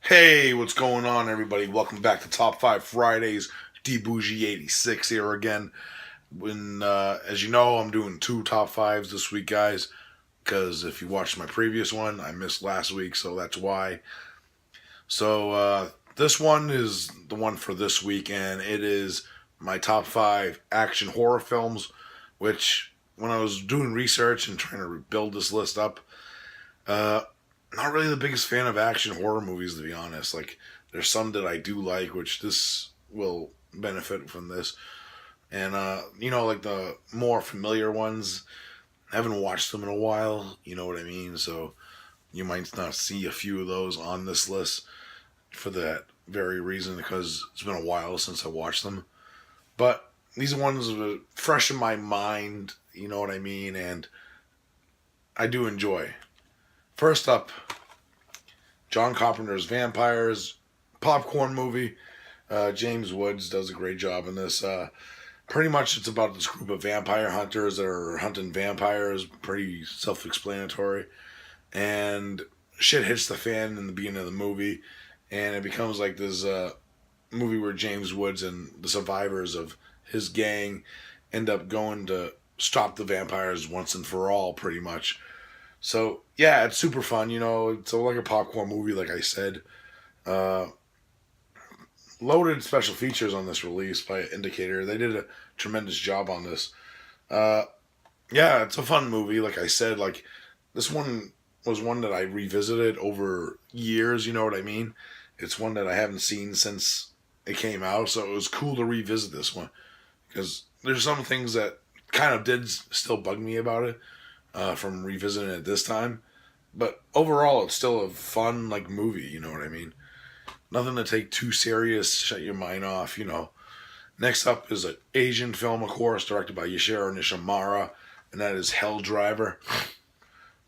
Hey, what's going on, everybody? Welcome back to Top 5 Fridays. DBougie86 here again. As you know, I'm doing two top fives this week, guys. Because if you watched my previous one, I missed last week, so that's why. This one is the one for this week, and it is my top five action horror films. Which, when I was doing research and trying to build this list up, uh, not really the biggest fan of action horror movies, to be honest. Like, there's some that I do like, which this will benefit from this. And, like the more familiar ones, I haven't watched them in a while, you know what I mean? So you might not see a few of those on this list for that very reason, because it's been a while since I watched them. But these ones are fresh in my mind, you know what I mean? And I do enjoy. First up, John Carpenter's Vampires popcorn movie. James Woods does a great job in this. Pretty much it's about this group of vampire hunters that are hunting vampires. Pretty self-explanatory. And shit hits the fan in the beginning of the movie. And it becomes like this movie where James Woods and the survivors of his gang end up going to stop the vampires once and for all, pretty much. So yeah, it's super fun. It's like a popcorn movie, like I said. Uh, Loaded special features on this release by Indicator. They did a tremendous job on this. Uh, yeah, it's a fun movie. Like I said, like this one was one that I revisited over years. You know what I mean? It's one that I haven't seen since it came out, so it was cool to revisit this one because there's some things that kind of did still bug me about it from revisiting it this time. But overall, it's still a fun like movie. You know what I mean? Nothing to take too serious. Shut your mind off. Next up is an Asian film, of course, directed by Yoshiro Nishimura, and that is Hell Driver.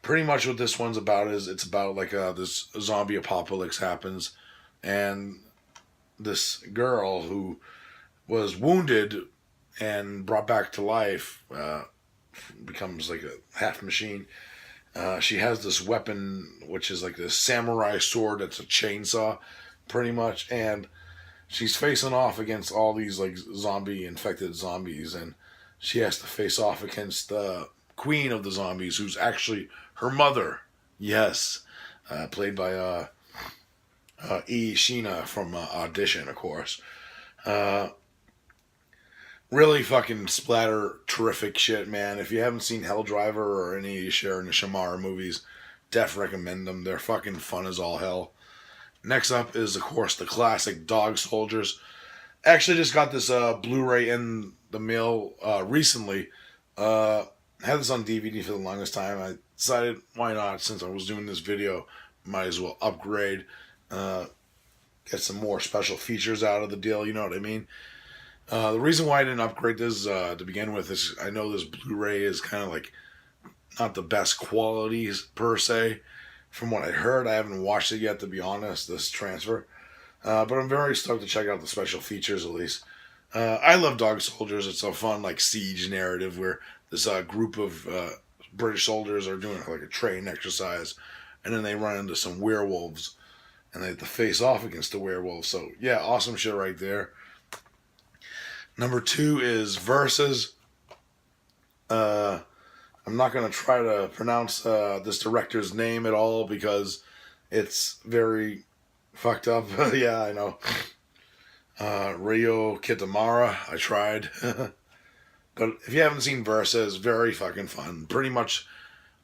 Pretty much what this one's about is it's about like this zombie apocalypse happens, and this girl who was wounded and brought back to life becomes like a half machine. She has this weapon, which is like this samurai sword that's a chainsaw, pretty much, and she's facing off against all these like zombie infected zombies, and she has to face off against the queen of the zombies, who's actually her mother. Yes, played by E. Sheena from Audition, of course. Uh, Really fucking splatter, terrific shit, man. If you haven't seen Hell Driver or any of your Sharon and Shamara movies, def recommend them. They're fucking fun as all hell. Next up is, of course, the classic Dog Soldiers. Actually, just got this Blu-ray in the mail recently. Had this on DVD for the longest time. I decided, why not? Since I was doing this video, might as well upgrade, uh, get some more special features out of the deal. You know what I mean? The reason why I didn't upgrade this to begin with is I know this Blu-ray is kind of like not the best qualities per se. From what I heard, I haven't watched it yet, to be honest, this transfer. But I'm very stoked to check out the special features at least. I love Dog Soldiers. It's a fun like siege narrative where this group of British soldiers are doing like a training exercise, and then they run into some werewolves, and they have to face off against the werewolves. So yeah, awesome shit right there. Number two is Versus. Uh, I'm not going to try to pronounce this director's name at all because it's very fucked up. Yeah, I know. Ryo Kitamura. I tried. But if you haven't seen Versus, very fucking fun. Pretty much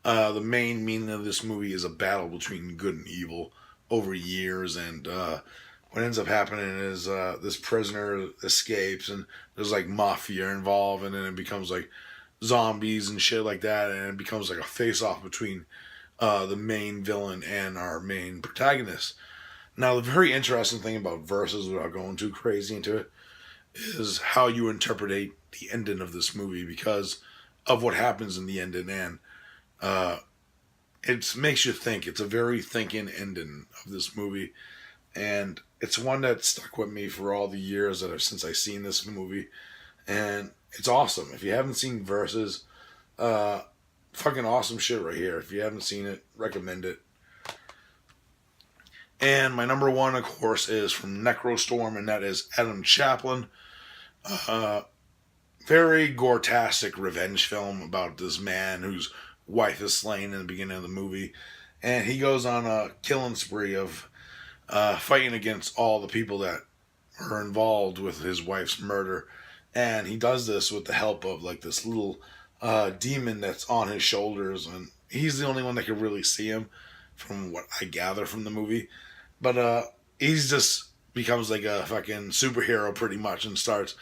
the main meaning of this movie is a battle between good and evil over years, and what ends up happening is this prisoner escapes, and there's like mafia involved, and then it becomes like zombies and shit like that, and it becomes like a face off between the main villain and our main protagonist. Now, the very interesting thing about Versus, without going too crazy into it, is how you interpret the ending of this movie because of what happens in the ending, and uh, it makes you think. It's a very thinking ending of this movie, and it's one that stuck with me for all the years since I seen this movie, and it's awesome. If you haven't seen Versus, uh, fucking awesome shit right here. If you haven't seen it, recommend it. And my number one, of course, is from Necrostorm, and that is Adam Chaplin. Very gore-tastic revenge film about this man whose wife is slain in the beginning of the movie. And he goes on a killing spree of fighting against all the people that are involved with his wife's murder. And he does this with the help of like this little demon that's on his shoulders. And he's the only one that can really see him from what I gather from the movie. But he's just becomes like a fucking superhero pretty much and starts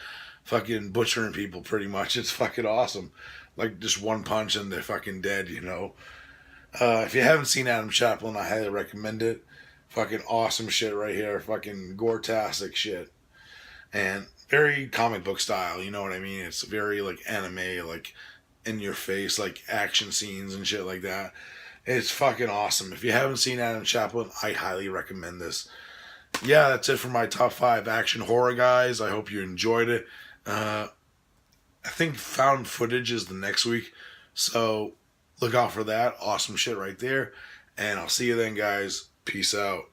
fucking butchering people pretty much. It's fucking awesome. Like just one punch and they're fucking dead, you know. If you haven't seen Adam Chaplin, I highly recommend it. Fucking awesome shit right here. Fucking gore-tastic shit. And very comic book style, you know what I mean? It's very like anime, like in your face, like action scenes and shit like that. It's fucking awesome. If you haven't seen Adam Chaplin, I highly recommend this. Yeah, that's it for my top 5 action horror, guys. I hope you enjoyed it. I think found footage is the next week, so look out for that. Awesome shit right there. And I'll see you then, guys. Peace out.